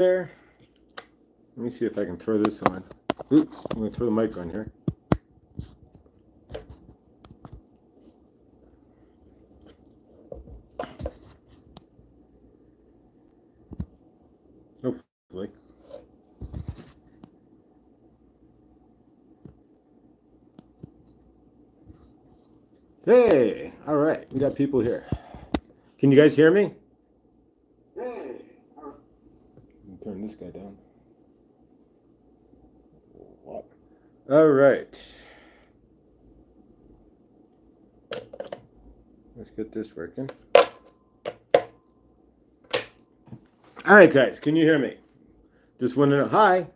there. Let me see if I can throw this on. Oop, I'm going to throw the mic on here. Hopefully. Hey, all right, we got people here. Can you guys hear me? Hey, let me turn this guy down. All right. Let's get this working. All right, guys, can you hear me? Just want to know. Hi.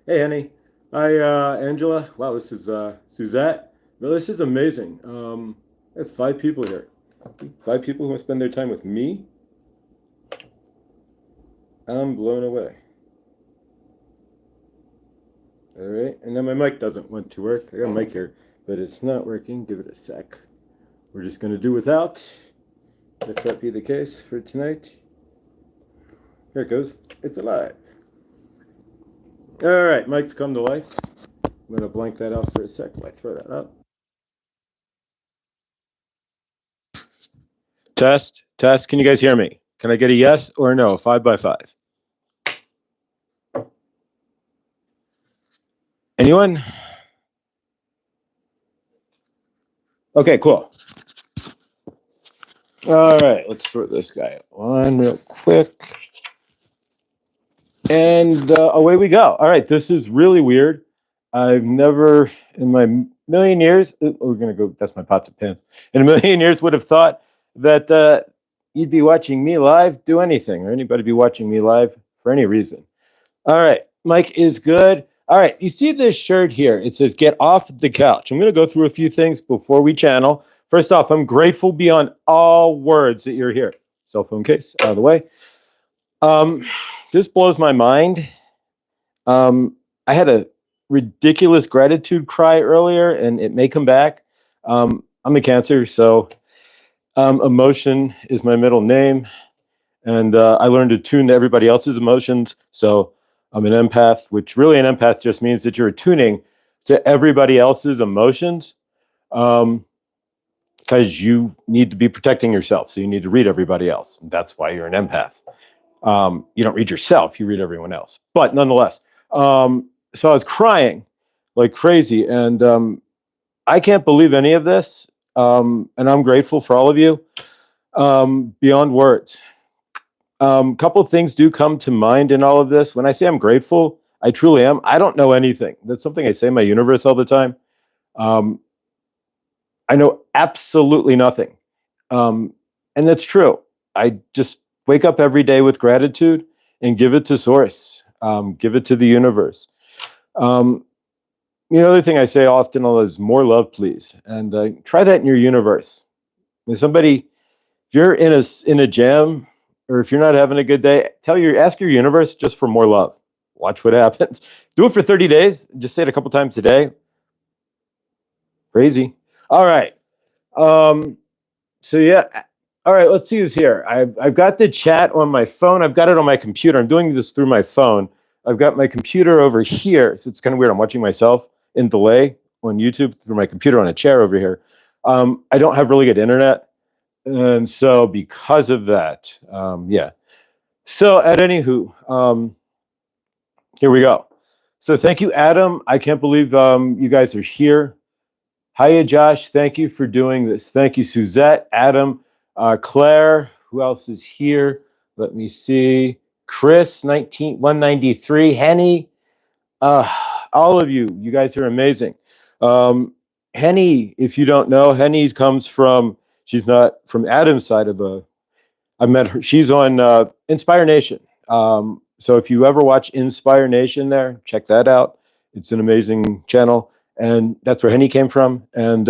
Hey, honey. Hi, Angela. Wow, this is Suzette. No, this is amazing. I have 5 people here. 5 people who want to spend their time with me. I'm blown away. All right, and then my mic doesn't want to work. I got a mic here, but it's not working. Give it a sec. We're just going to do without, if that be the case for tonight. Here it goes. It's alive. All right, mic's come to life. I'm going to blank that out for a sec while I throw that up. Test, test. Can you guys hear me? Can I get a yes or no? 5 by 5. Anyone? Okay, cool. All right, let's throw this guy on real quick. And away we go. All right, this is really weird. I've never, in my million years, we're going to go, that's my pots and pans. In a million years would have thought that you'd be watching me live do anything, or anybody be watching me live for any reason. All right, Mike is good. All right, you see this shirt here. It says, get off the couch. I'm going to go through a few things before we channel. First off, I'm grateful beyond all words that you're here. Cell phone case out of the way. This blows my mind. I had a ridiculous gratitude cry earlier, and it may come back. I'm a Cancer, so emotion is my middle name. And I learned to tune to everybody else's emotions. So I'm an empath, which really an empath just means that you're attuning to everybody else's emotions because you need to be protecting yourself. So you need to read everybody else. That's why you're an empath. You don't read yourself, you read everyone else. But nonetheless, so I was crying like crazy. And I can't believe any of this. And I'm grateful for all of you beyond words. Couple of things do come to mind in all of this. When I say I'm grateful, I truly am. I don't know anything. That's something I say in my universe all the time. I know absolutely nothing. And that's true. I just wake up every day with gratitude and give it to source. Give it to the universe. The other thing I say often is more love, please. And try that in your universe. When somebody, if you're in a jam, or if you're not having a good day, ask your universe just for more love. Watch what happens. Do it for 30 days. Just say it a couple times a day. Crazy. All right. So yeah. All right. Let's see who's here. I've got the chat on my phone. I've got it on my computer. I'm doing this through my phone. I've got my computer over here. So it's kind of weird. I'm watching myself in delay on YouTube through my computer on a chair over here. I don't have really good internet. And so because of that, yeah. So at anywho, here we go. So thank you, Adam. I can't believe you guys are here. Hiya, Josh. Thank you for doing this. Thank you, Suzette, Adam, Claire. Who else is here? Let me see. Chris, 193. Henny. All of you. You guys are amazing. Henny, if you don't know, Henny comes from, she's not from Adam's side of the, I met her, she's on Inspire Nation. So if you ever watch Inspire Nation there, check that out. It's an amazing channel. And that's where Henny came from. And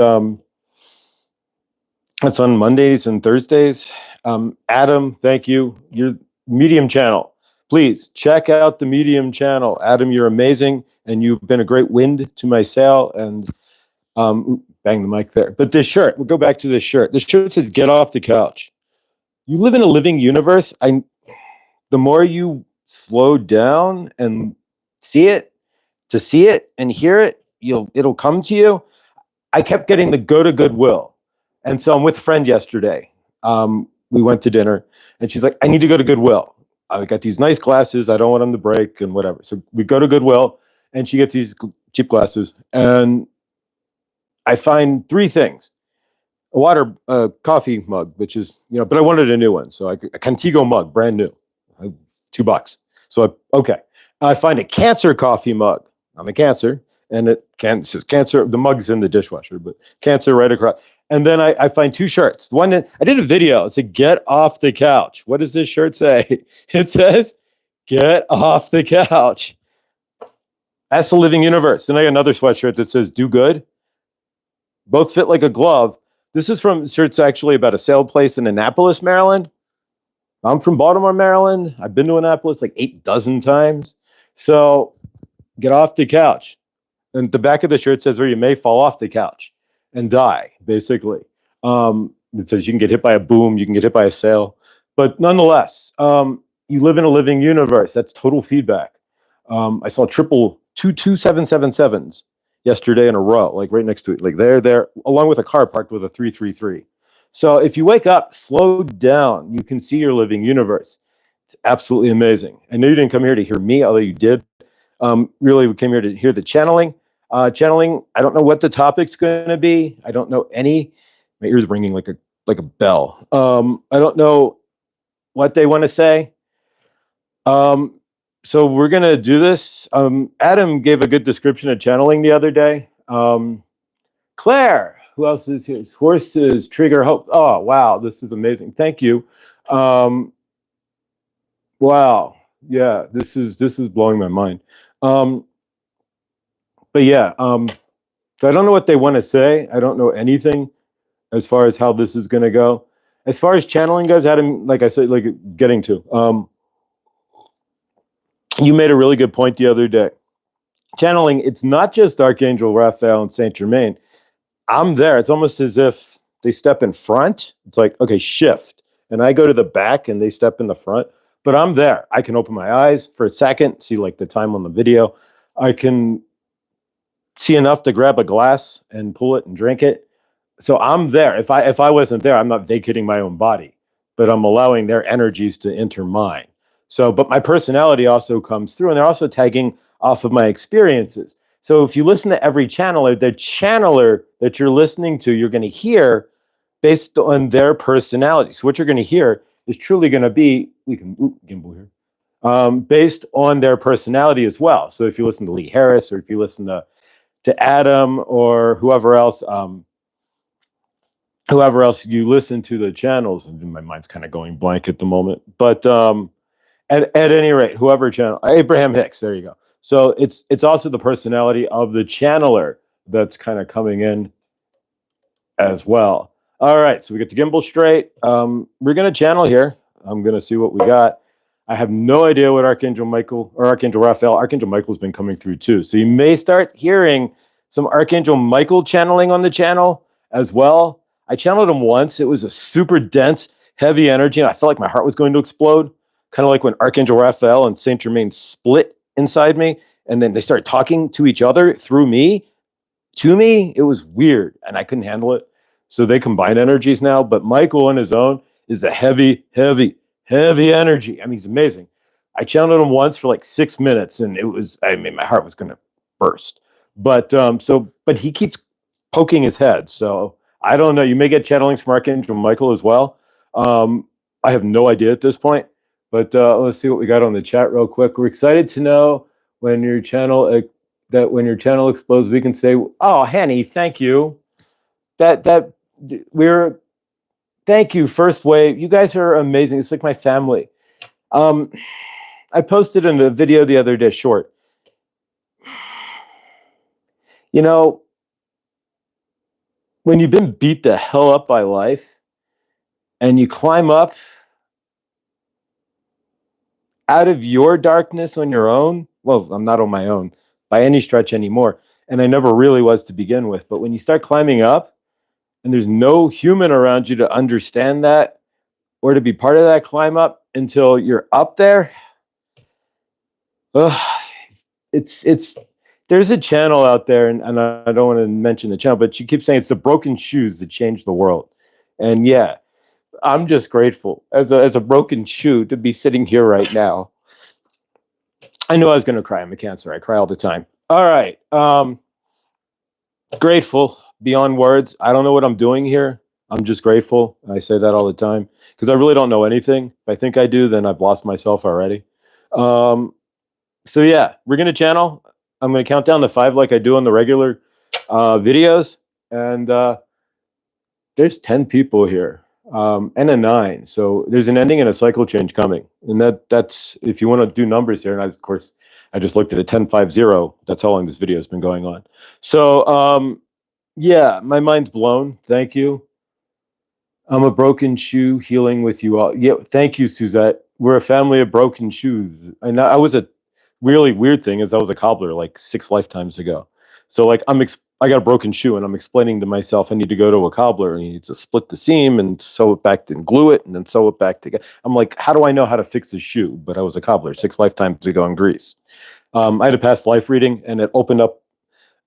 that's on Mondays and Thursdays. Adam, thank you. Your Medium channel. Please check out the Medium channel. Adam, you're amazing. And you've been a great wind to my sail. And bang the mic there. But this shirt, we'll go back to this shirt. This shirt says, get off the couch. You live in a living universe. The more you slow down and see it, to see it and hear it, it'll come to you. I kept getting the go to Goodwill. And so I'm with a friend yesterday. We went to dinner and she's like, I need to go to Goodwill. I got these nice glasses. I don't want them to break and whatever. So we go to Goodwill and she gets these cheap glasses. And I find three things: a coffee mug, which is, but I wanted a new one. So a Contigo mug, brand new, $2. So I find a Cancer coffee mug. I'm a Cancer, and it says Cancer. The mug's in the dishwasher, but Cancer right across. And then I find two shirts. The one that I did a video. It said, "Get off the couch." What does this shirt say? It says, "Get off the couch." That's the living universe. Then I got another sweatshirt that says, "Do good." Both fit like a glove. This is from shirts actually about a sale place in Annapolis, Maryland. I'm from Baltimore, Maryland. I've been to Annapolis like 8 dozen times. So get off the couch. And the back of the shirt says, or you may fall off the couch and die, basically. It says you can get hit by a boom, you can get hit by a sail. But nonetheless, you live in a living universe. That's total feedback. I saw triple 22777s yesterday in a row, like right next to it, like there, along with a car parked with a 333. So if you wake up, slow down, you can see your living universe. It's absolutely amazing. I know you didn't come here to hear me, although you did. Really, we came here to hear the channeling. Channeling, I don't know what the topic's going to be. I don't know any. My ears ringing like a bell. I don't know what they want to say. So we're going to do this. Adam gave a good description of channeling the other day. Claire, who else is here? Horses, Trigger, Hope. Oh, wow, this is amazing. Thank you. Wow. Yeah, this is blowing my mind. But yeah, so I don't know what they want to say. I don't know anything as far as how this is going to go. As far as channeling goes, Adam, like I said, like getting to, you made a really good point the other day. Channeling, it's not just Archangel Raphael and Saint Germain. I'm there. It's almost as if they step in front. It's like, okay, shift. And I go to the back and they step in the front. But I'm there. I can open my eyes for a second, see like the time on the video. I can see enough to grab a glass and pull it and drink it. So I'm there. If I wasn't there, I'm not vacating my own body, but I'm allowing their energies to enter mine. So, but my personality also comes through, and they're also tagging off of my experiences. So if you listen to every channeler, the channeler that you're listening to, you're going to hear based on their personality. So what you're going to hear is truly going to be, we can gimbal here, based on their personality as well. So if you listen to Lee Harris, or if you listen to Adam, or whoever else you listen to the channels, and my mind's kind of going blank at the moment, but at any rate, whoever channel, Abraham Hicks, there you go. So it's also the personality of the channeler that's kind of coming in as well. All right, so we get the gimbal straight. We're going to channel here. I'm going to see what we got. I have no idea what Archangel Michael or Archangel Raphael. Archangel Michael's been coming through too. So you may start hearing some Archangel Michael channeling on the channel as well. I channeled him once. It was a super dense, heavy energy, and I felt like my heart was going to explode. Kind of like when Archangel Raphael and Saint Germain split inside me, and then they started talking to each other through me, to me. It was weird, and I couldn't handle it. So they combine energies now, but Michael on his own is a heavy, heavy, heavy energy. I mean, he's amazing. I channeled him once for like 6 minutes, and it was, I mean, my heart was going to burst. But but he keeps poking his head. So I don't know. You may get channelings from Archangel Michael as well. I have no idea at this point. But let's see what we got on the chat real quick. We're excited to know when your channel when your channel explodes, we can say, "Oh, Henny, thank you." Thank you, First Wave. You guys are amazing. It's like my family. I posted in a video the other day, short. You know, when you've been beat the hell up by life, and you climb up out of your darkness on your own. Well, I'm not on my own by any stretch anymore, and I never really was to begin with. But when you start climbing up and there's no human around you to understand that or to be part of that climb up until you're up there, Uh, it's there's a channel out there, and I don't want to mention the channel, but she keeps saying it's the broken shoes that changed the world. And yeah, I'm just grateful as a broken shoe to be sitting here right now. I knew I was going to cry. I'm a Cancer. I cry all the time. All right. Grateful beyond words. I don't know what I'm doing here. I'm just grateful. I say that all the time because I really don't know anything. If I think I do, then I've lost myself already. Um, so yeah, we're gonna channel. I'm gonna count down to 5 like I do on the regular videos, and there's 10 people here, and a 9. So there's an ending and a cycle change coming, and that's if you want to do numbers here. And of course, I just looked at a 10-5-0. That's how long this video has been going on. So yeah, my mind's blown. Thank you. I'm a broken shoe healing with you all. Yeah, thank you, Suzette. We're a family of broken shoes. And I was a really weird thing is I was a cobbler like 6 lifetimes ago. So like I got a broken shoe and I'm explaining to myself I need to go to a cobbler and he needs to split the seam and sew it back and glue it and then sew it back together. I'm like, how do I know how to fix a shoe? But I was a cobbler 6 lifetimes ago in Greece. I had a past life reading and it opened up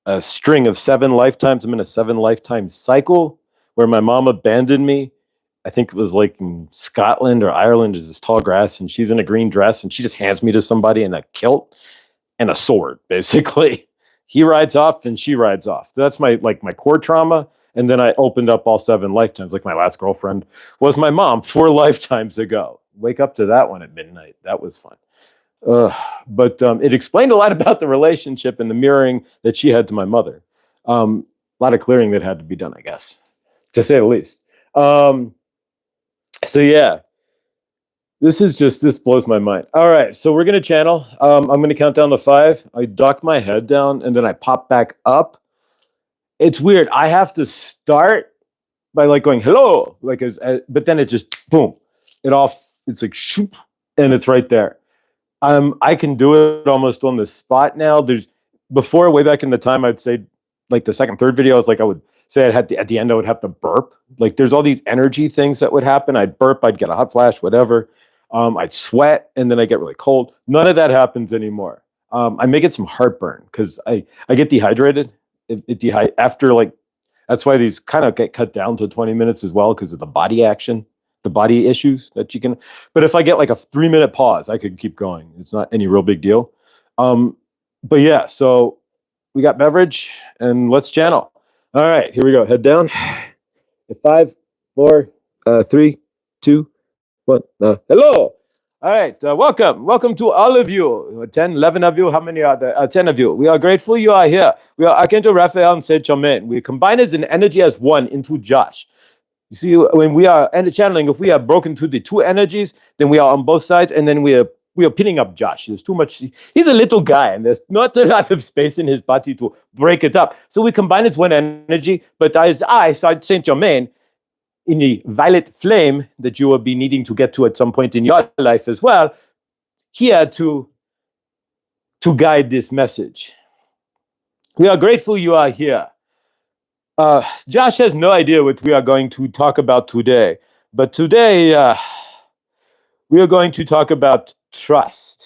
a string of 7 lifetimes. I'm in a 7 lifetime cycle where my mom abandoned me. I think it was like in Scotland or Ireland. Is this tall grass, and she's in a green dress, and she just hands me to somebody in a kilt and a sword, basically. He rides off, and she rides off. So that's my core trauma. And then I opened up all 7 lifetimes. Like my last girlfriend was my mom 4 lifetimes ago. Wake up to that one at midnight. That was fun. But it explained a lot about the relationship and the mirroring that she had to my mother. A lot of clearing that had to be done, I guess, to say the least. So yeah, this blows my mind. All right, so we're gonna channel. I'm gonna count down to 5. I duck my head down and then I pop back up. It's weird. I have to start by like going hello, like but then it just boom, it's like shoop, and it's right there. I can do it almost on the spot now. There's before way back in the time, I'd say like the second, third video, I would say at the end I would have to burp. Like there's all these energy things that would happen. I'd burp, I'd get a hot flash, whatever. I'd sweat and then I get really cold. None of that happens anymore. I may get some heartburn because I get dehydrated. After like that's why these kind of get cut down to 20 minutes as well because of the body action, the body issues that you can. But if I get like a 3-minute pause, I could keep going. It's not any real big deal. But yeah, so we got beverage and let's channel. All right, here we go. Head down. 5, 4, 3, 2, 1. Hello. All right, welcome to all of you. 10, 11 of you. How many are there? 10 of you. We are grateful you are here. We are Archangel Raphael and Saint Germain. We combine as an energy as one into Josh. You see, when we are channeling, if we are broken to the 2 energies, then we are on both sides, and then we are pinning up Josh. There's too much. He's a little guy, and there's not a lot of space in his body to break it up. So we combine as one energy. But as I, Saint Germain, in the violet flame that you will be needing to get to at some point in your life as well, here to guide this message. We are grateful you are here. Josh has no idea what we are going to talk about today, but today we are going to talk about trust.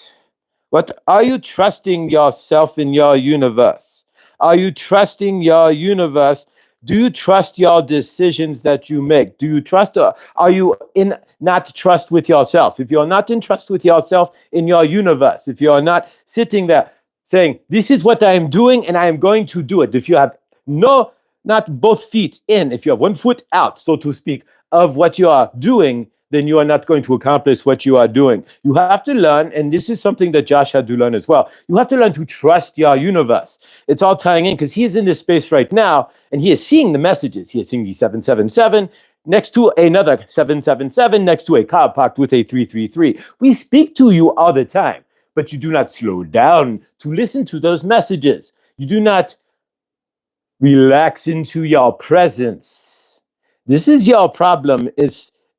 What are you trusting yourself in your universe? Are you trusting your universe? Do you trust your decisions that you make? Do you trust, are you in not trust with yourself? If you're not in trust with yourself in your universe, if you're not sitting there saying, this is what I am doing and I am going to do it. If you have not both feet in, if you have one foot out, so to speak, of what you are doing, then you are not going to accomplish what you are doing. You have to learn, and this is something that Josh had to learn as well. You have to learn to trust your universe. It's all tying in because he is in this space right now, and he is seeing the messages. He is seeing the 777 next to another 777, next to a car parked with a 333. We speak to you all the time, but you do not slow down to listen to those messages. You do not relax into your presence. This is your problem.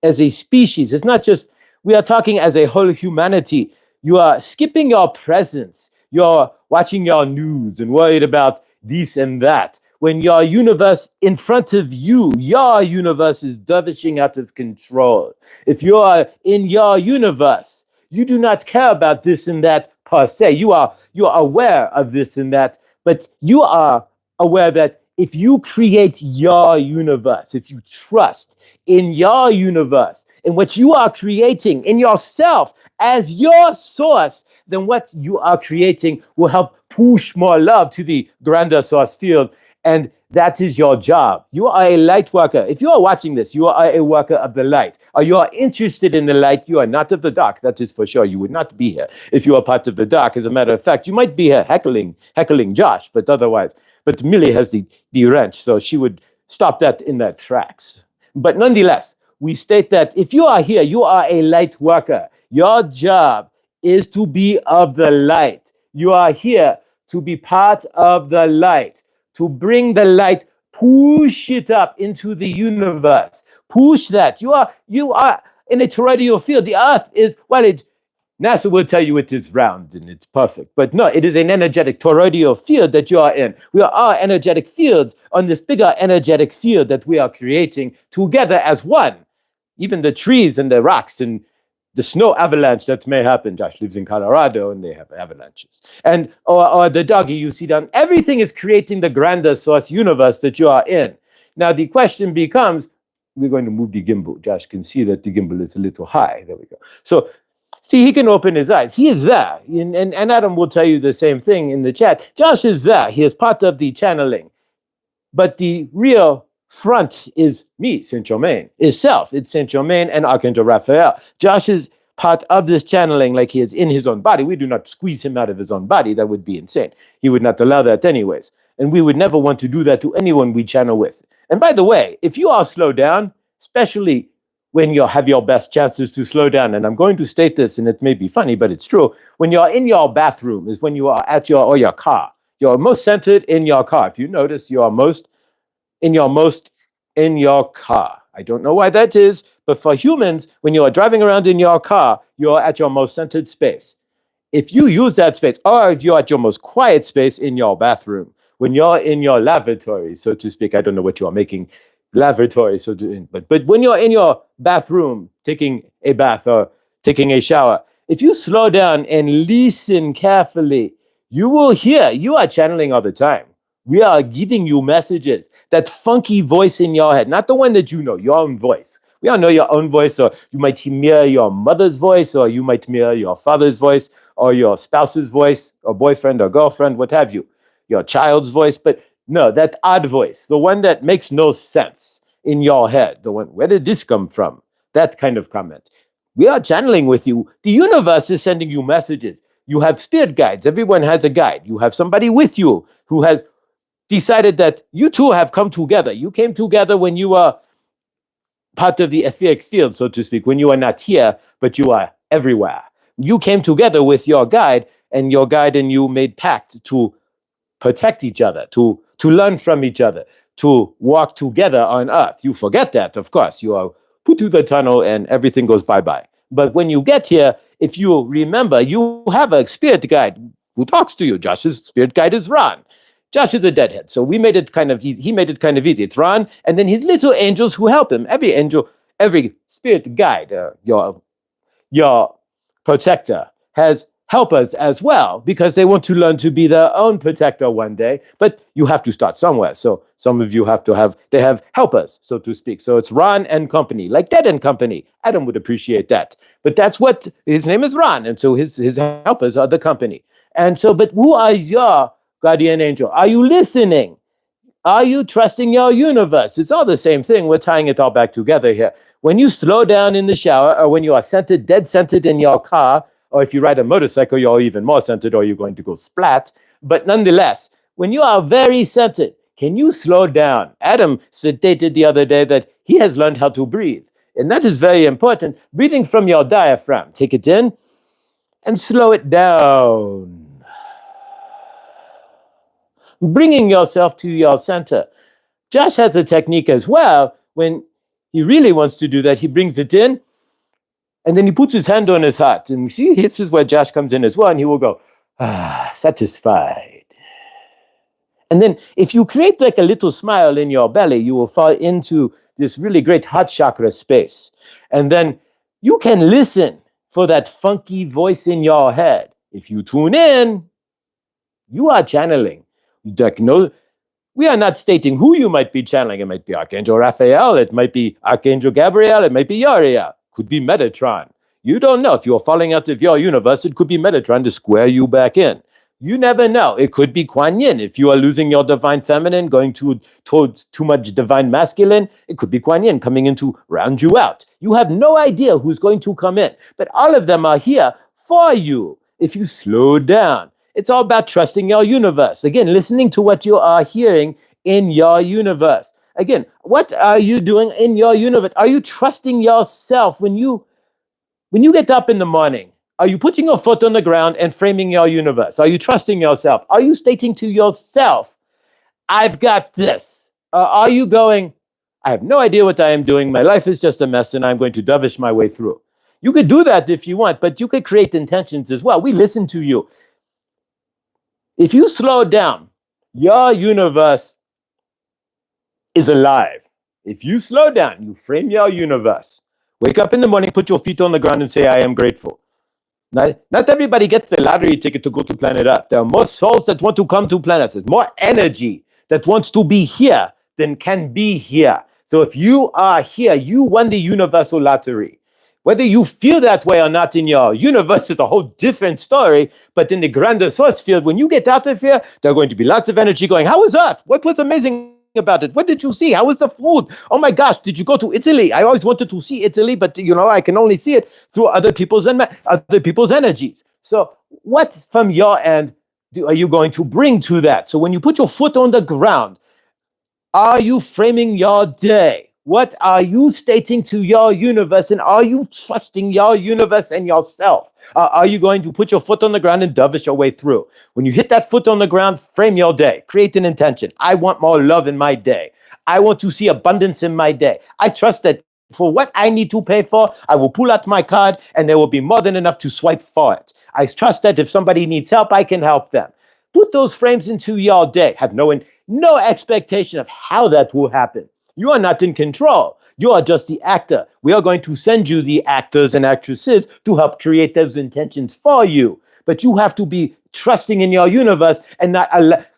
As a species, it's not just, we are talking as a whole humanity. You are skipping your presence. You're watching your news and worried about this and that. When your universe in front of you, your universe is dervishing out of control. If you are in your universe, you do not care about this and that per se. You are aware of this and that, but you are aware that if you create your universe, if you trust in your universe, in what you are creating in yourself as your source, then what you are creating will help push more love to the grander source field. And that is your job. You are a light worker. If you are watching this, you are a worker of the light, or you are interested in the light. You are not of the dark. That is for sure. You would not be here if you are part of the dark. As a matter of fact, you might be here heckling Josh, but otherwise. But Millie has the wrench, so she would stop that in their tracks. But nonetheless, we state that if you are here, you are a light worker. Your job is to be of the light. You are here to be part of the light, to bring the light, push it up into the universe. Push that. You are in a toroidal field. The earth is, NASA will tell you it is round and it's perfect. But no, it is an energetic toroidal field that you are in. We are energetic fields on this bigger energetic field that we are creating together as one. Even the trees and the rocks and the snow avalanche that may happen. Josh lives in Colorado and they have avalanches. And or the doggy you see down. Everything is creating the grander source universe that you are in. Now the question becomes, we're going to move the gimbal. Josh can see that the gimbal is a little high. There we go. So see, he can open his eyes. He is there. And Adam will tell you the same thing in the chat. Josh is there. He is part of the channeling. But the real front is me, Saint Germain, itself. It's Saint Germain and Archangel Raphael. Josh is part of this channeling like he is in his own body. We do not squeeze him out of his own body. That would be insane. He would not allow that anyways. And we would never want to do that to anyone we channel with. And by the way, if you are slowed down, especially when you have your best chances to slow down, and I'm going to state this, and it may be funny, but it's true, when you're in your bathroom is when you are at your car. You're most centered in your car. If you notice, you are most in your car. I don't know why that is, but for humans, when you are driving around in your car, you're at your most centered space. If you use that space, or if you're at your most quiet space in your bathroom, when you're in your lavatory, so to speak, I don't know what you are making lavatory, but when you're in your bathroom taking a bath or taking a shower, if you slow down and listen carefully, you will hear, you are channeling all the time. We are giving you messages. That funky voice in your head, not the one that you know, your own voice. We all know your own voice, or you might hear your mother's voice, or you might hear your father's voice, or your spouse's voice, or boyfriend or girlfriend, what have you, your child's voice. But no, that odd voice, the one that makes no sense in your head, the one, where did this come from? That kind of comment. We are channeling with you. The universe is sending you messages. You have spirit guides. Everyone has a guide. You have somebody with you who has decided that you two have come together. You came together when you are part of the etheric field, so to speak, when you are not here, but you are everywhere. You came together with your guide, and your guide and you made pact to protect each other, to learn from each other, to walk together on earth. You forget that, of course. You are put through the tunnel and everything goes bye-bye. But when you get here, if you remember, you have a spirit guide who talks to you. Josh's spirit guide is Ron. Josh is a deadhead, so we made it kind of easy. He made it kind of easy. It's Ron, and then his little angels who help him. Every angel, every spirit guide, your protector has helpers as well, because they want to learn to be their own protector one day. But you have to start somewhere. So some of you they have helpers, so to speak. So it's Ron and Company, like Dead and Company. Adam would appreciate that. But that's what, his name is Ron, and so his helpers are the company. And so, but who is your guardian angel? Are you listening? Are you trusting your universe? It's all the same thing. We're tying it all back together here. When you slow down in the shower, or when you are centered, dead centered in your car, or if you ride a motorcycle, you're even more centered, or you're going to go splat. But nonetheless, when you are very centered, can you slow down? Adam stated the other day that he has learned how to breathe. And that is very important. Breathing from your diaphragm. Take it in and slow it down. Bringing yourself to your center. Josh has a technique as well. When he really wants to do that, he brings it in, and then he puts his hand on his heart. And see, this is where Josh comes in as well, and he will go, satisfied. And then if you create like a little smile in your belly, you will fall into this really great heart chakra space. And then you can listen for that funky voice in your head. If you tune in, you are channeling. We are not stating who you might be channeling. It might be Archangel Raphael, it might be Archangel Gabriel, it might be Uriel, could be Metatron. You don't know. If you're falling out of your universe, it could be Metatron to square you back in. You never know. It could be Kuan Yin. If you are losing your divine feminine, going towards too much divine masculine, it could be Kuan Yin coming in to round you out. You have no idea who's going to come in, but all of them are here for you if you slow down. It's all about trusting your universe. Again, listening to what you are hearing in your universe. Again, what are you doing in your universe? Are you trusting yourself when you get up in the morning? Are you putting your foot on the ground and framing your universe? Are you trusting yourself? Are you stating to yourself, I've got this? Are you going, I have no idea what I am doing. My life is just a mess and I'm going to dovish my way through. You could do that if you want, but you could create intentions as well. We listen to you. If you slow down, your universe is alive. If you slow down, you frame your universe. Wake up in the morning, put your feet on the ground and say, I am grateful. Not everybody gets the lottery ticket to go to planet Earth. There are more souls that want to come to planet Earth. More energy that wants to be here than can be here. So if you are here, you won the universal lottery. Whether you feel that way or not in your universe is a whole different story. But in the grander source field, when you get out of here, there are going to be lots of energy going, how was Earth? What was amazing about it? What did you see? How was the food? Oh my gosh, did you go to Italy? I always wanted to see Italy, but I can only see it through other people's energies. So what from your end are you going to bring to that? So when you put your foot on the ground, are you framing your day? What are you stating to your universe? And are you trusting your universe and yourself? Are you going to put your foot on the ground and dovish your way through? When you hit that foot on the ground, frame your day. Create an intention. I want more love in my day. I want to see abundance in my day. I trust that for what I need to pay for, I will pull out my card and there will be more than enough to swipe for it. I trust that if somebody needs help, I can help them. Put those frames into your day. Have no expectation of how that will happen. You are not in control. You are just the actor. We are going to send you the actors and actresses to help create those intentions for you. But you have to be trusting in your universe and not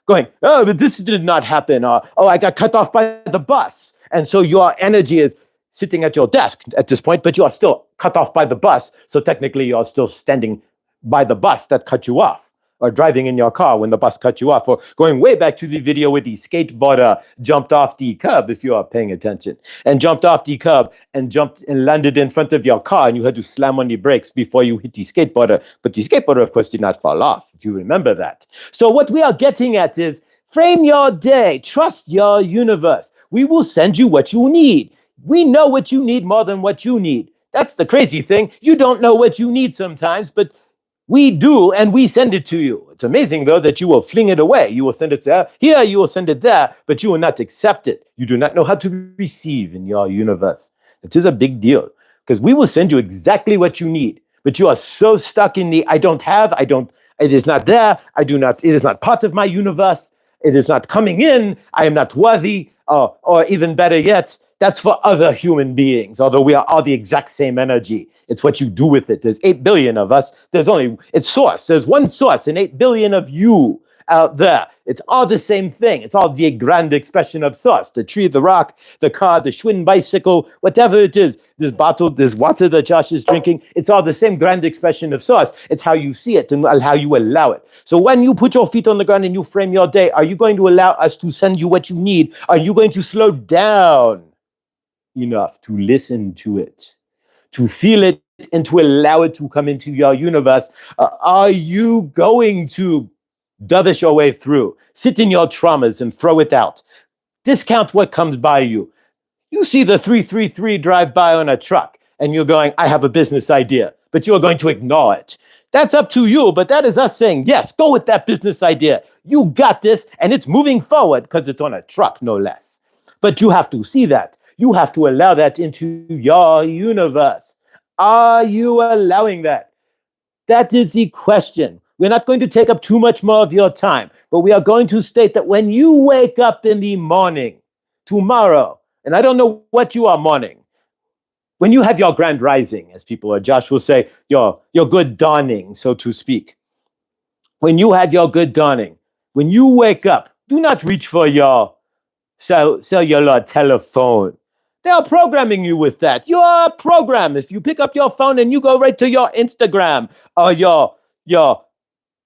going, oh, but this did not happen. Or, oh, I got cut off by the bus. And so your energy is sitting at your desk at this point, but you are still cut off by the bus. So technically you are still standing by the bus that cut you off, or driving in your car when the bus cut you off, or going way back to the video where the skateboarder jumped off the curb, if you are paying attention, and jumped off the curb and jumped and landed in front of your car, and you had to slam on the brakes before you hit the skateboarder. But the skateboarder, of course, did not fall off, if you remember that. So what we are getting at is, frame your day, trust your universe. We will send you what you need. We know what you need more than what you need. That's the crazy thing. You don't know what you need sometimes, but we do, and we send it to you. It's amazing, though, that you will fling it away. You will send it there, here, you will send it there, but you will not accept it. You do not know how to receive in your universe. It is a big deal, because we will send you exactly what you need, but you are so stuck in the, it is not there, it is not part of my universe, it is not coming in, I am not worthy, or even better yet, that's for other human beings, although we are all the exact same energy. It's what you do with it. There's 8 billion of us. It's source. There's one source and 8 billion of you out there. It's all the same thing. It's all the grand expression of source. The tree, the rock, the car, the Schwinn bicycle, whatever it is. This bottle, this water that Josh is drinking, it's all the same grand expression of source. It's how you see it and how you allow it. So when you put your feet on the ground and you frame your day, are you going to allow us to send you what you need? Are you going to slow down enough to listen to it, to feel it, and to allow it to come into your universe? Are you going to dovish your way through, sit in your traumas and throw it out, discount what comes by you? You see the 333 drive by on a truck and you're going, I have a business idea, but you're going to ignore it. That's up to you, but that is us saying, yes, go with that business idea. You got this, and it's moving forward because it's on a truck, no less. But you have to see that. You have to allow that into your universe. Are you allowing that? That is the question. We're not going to take up too much more of your time, but we are going to state that when you wake up in the morning, tomorrow, and I don't know what you are mourning, when you have your grand rising, as people or Josh will say, your good dawning, so to speak, when you have your good dawning, when you wake up, do not reach for your cellular telephone. They are programming you with that. You are a program. If you pick up your phone and you go right to your Instagram or your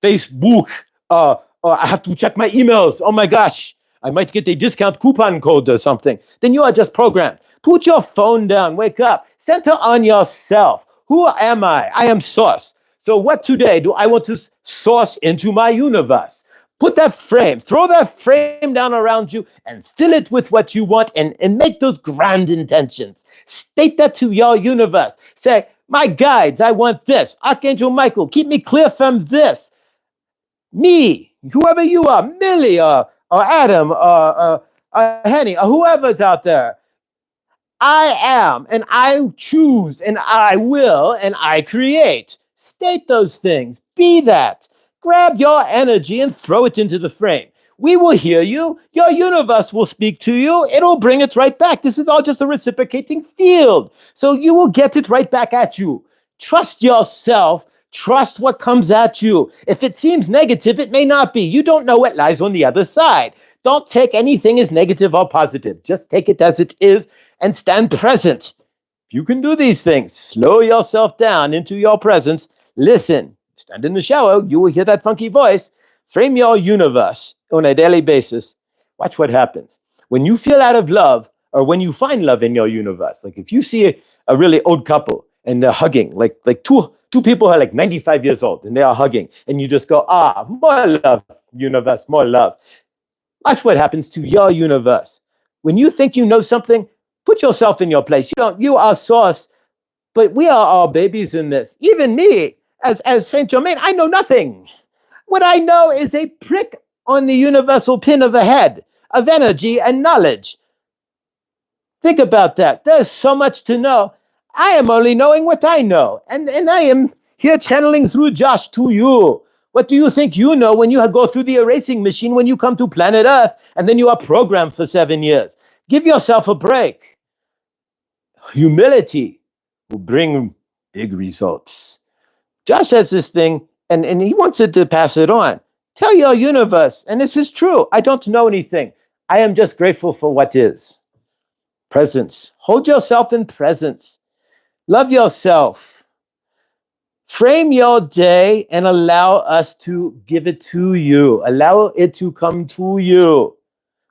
Facebook, or I have to check my emails. Oh my gosh, I might get a discount coupon code or something. Then you are just programmed. Put your phone down, wake up, center on yourself. Who am I? I am source. So what today do I want to source into my universe? Put that frame, throw that frame down around you and fill it with what you want and make those grand intentions. State that to your universe. Say, my guides, I want this. Archangel Michael, keep me clear from this. Me, whoever you are, Millie or Adam or Henny or whoever's out there, I am and I choose and I will and I create. State those things. Be that. Grab your energy and throw it into the frame. We will hear you. Your universe will speak to you. It'll bring it right back. This is all just a reciprocating field. So you will get it right back at you. Trust yourself. Trust what comes at you. If it seems negative, it may not be. You don't know what lies on the other side. Don't take anything as negative or positive. Just take it as it is and stand present. If you can do these things, slow yourself down into your presence. Listen. Stand in the shower. You will hear that funky voice. Frame your universe on a daily basis. Watch what happens. When you feel out of love, or when you find love in your universe, like if you see a really old couple and they're hugging, like two people are like 95 years old and they are hugging, and you just go, more love, universe, more love. Watch what happens to your universe. When you think you know something, put yourself in your place. You are source, but we are all babies in this. Even me, as Saint Germain, I know nothing. What I know is a prick on the universal pin of a head of energy and knowledge. Think about that. There's so much to know. I am only knowing what I know. And I am here channeling through Josh to you. What do you think you know when you go through the erasing machine when you come to planet Earth and then you are programmed for 7 years? Give yourself a break. Humility will bring big results. Josh has this thing, and he wants it to pass it on. Tell your universe, and this is true, I don't know anything. I am just grateful for what is. Presence. Hold yourself in presence. Love yourself. Frame your day and allow us to give it to you. Allow it to come to you.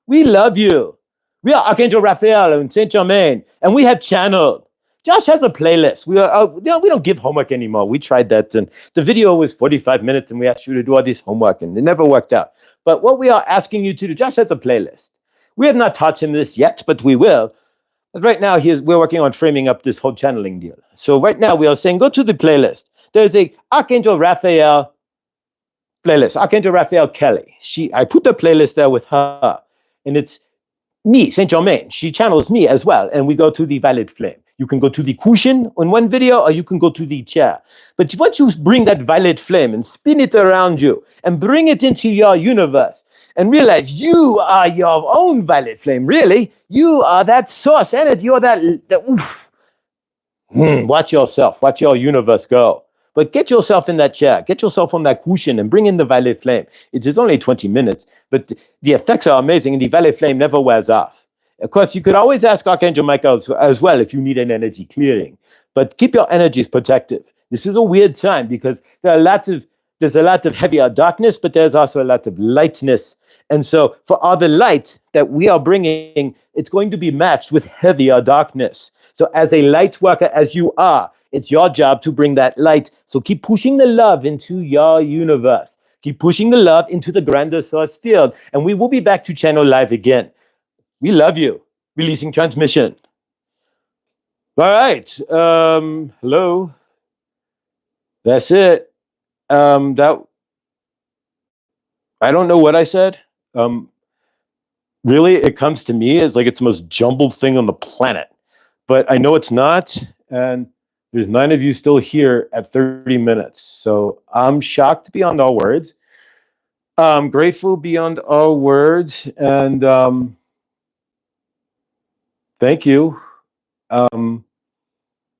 We love you. We are Archangel Raphael and Saint Germain, and we have channeled. Josh has a playlist. We don't give homework anymore. We tried that, and the video was 45 minutes, and we asked you to do all this homework, and it never worked out. But what we are asking you to do, Josh has a playlist. We have not taught him this yet, but we will. But right now, we're working on framing up this whole channeling deal. So right now, we are saying, go to the playlist. There's a Archangel Raphael playlist, Archangel Raphael Kelly. I put the playlist there with her, and it's me, Saint Germain. She channels me as well, and we go to the violet flame. You can go to the cushion on one video, or you can go to the chair. But once you bring that violet flame and spin it around you and bring it into your universe and realize you are your own violet flame, really, you are that source energy, you're that oof. Watch yourself, watch your universe go. But get yourself in that chair, get yourself on that cushion and bring in the violet flame. It is only 20 minutes, but the effects are amazing and the violet flame never wears off. Of course, you could always ask Archangel Michael as well if you need an energy clearing, but keep your energies protective. This is a weird time because there's a lot of heavier darkness, but there's also a lot of lightness. And so for all the light that we are bringing, it's going to be matched with heavier darkness. So as a light worker, as you are, it's your job to bring that light. So keep pushing the love into your universe. Keep pushing the love into the grander source field. And we will be back to channel live again. We love you. Releasing transmission. All right. Hello. That's it. I don't know what I said. Really, it comes to me as like it's the most jumbled thing on the planet. But I know it's not. And there's 9 of you still here at 30 minutes. So I'm shocked beyond all words. I'm grateful beyond all words. And thank you. Channel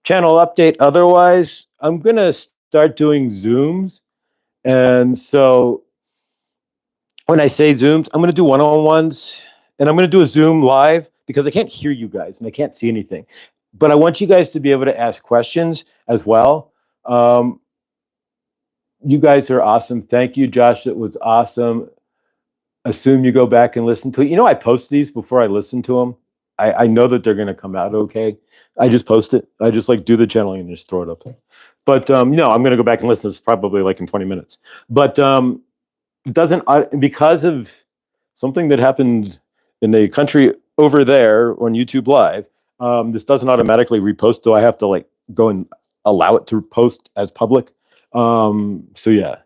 update. Otherwise, I'm going to start doing Zooms And so when I say Zooms, I'm going to do one-on-ones, and I'm going to do a Zoom live because I can't hear you guys and I can't see anything. But I want you guys to be able to ask questions as well. You guys are awesome. Thank you, Josh. It was awesome. Assume you go back and listen to it. You know, I post these before I listen to them. I know that they're going to come out okay. I just post it. I just like do the channeling and just throw it up there. But no, I'm going to go back and listen. This probably like in 20 minutes. But it doesn't, because of something that happened in a country over there on YouTube Live, this doesn't automatically repost. So I have to like go and allow it to post as public. So yeah,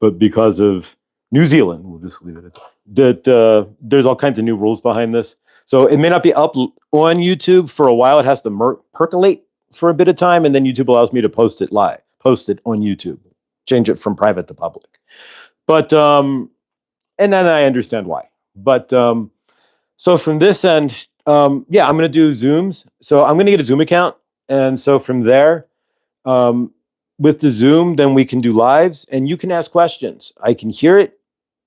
but because of New Zealand, we'll just leave it at that. There's all kinds of new rules behind this. So it may not be up on YouTube for a while. It has to percolate for a bit of time, and then YouTube allows me to post it live, post it on YouTube, change it from private to public. But and then I understand why. But so from this end, yeah, I'm going to do Zooms. So I'm going to get a Zoom account, and so from there, with the Zoom, then we can do lives, and you can ask questions. I can hear it.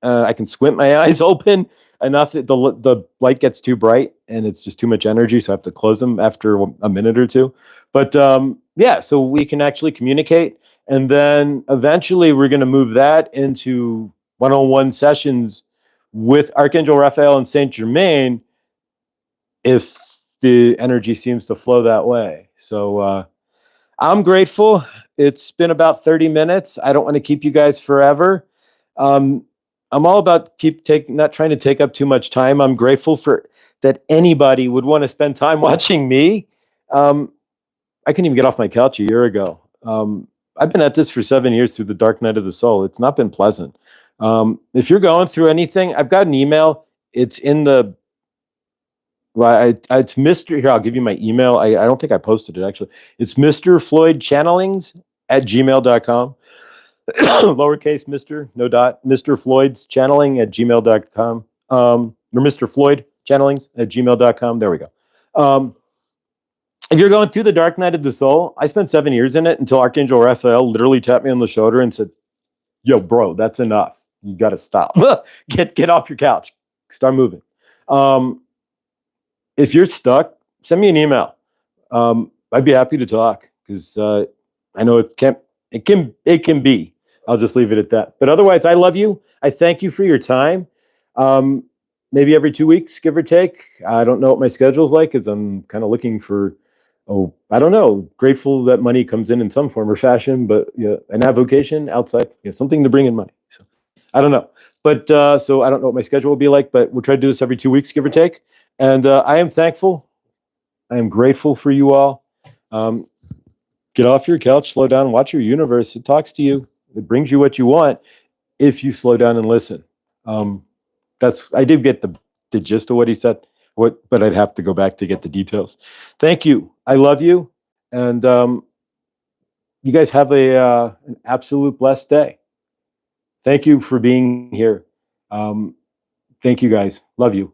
I can squint my eyes open enough that the light gets too bright and it's just too much energy, so I have to close them after a minute or two. But yeah, so we can actually communicate, and then eventually we're going to move that into one-on-one sessions with Archangel Raphael and Saint Germain if the energy seems to flow that way. So I'm grateful. It's been about 30 minutes. I don't want to keep you guys forever. I'm all about not trying to take up too much time. I'm grateful for that anybody would want to spend time watching me. I couldn't even get off my couch a year ago. I've been at this for 7 years through the dark night of the soul. It's not been pleasant. If you're going through anything, I've got an email. It's in the, well, it's Mr. Here, I'll give you my email. I don't think I posted it actually. It's Mr. Floyd Channelings at gmail.com. Lowercase Mr. No dot. Mr. Floyd's channeling at gmail.com. Or Mr. Floyd Channelings at gmail.com. There we go. If you're going through the dark night of the soul, I spent 7 years in it until Archangel Raphael literally tapped me on the shoulder and said, "Yo, bro, that's enough. You got to stop. Get off your couch. Start moving." If you're stuck, send me an email. I'd be happy to talk because I know it can be. I'll just leave it at that. But otherwise, I love you. I thank you for your time. Maybe every 2 weeks, give or take. I don't know what my schedule's like because I'm kind of looking for, I don't know, grateful that money comes in some form or fashion, but yeah, an avocation outside, something to bring in money. So I don't know. But so I don't know what my schedule will be like, but we'll try to do this every 2 weeks, give or take. And I am thankful. I am grateful for you all. Get off your couch, slow down, watch your universe. It talks to you. It brings you what you want if you slow down and listen. I did get the gist of what he said, but I'd have to go back to get the details. Thank you. I love you. And you guys have an absolute blessed day. Thank you for being here. Thank you guys. Love you.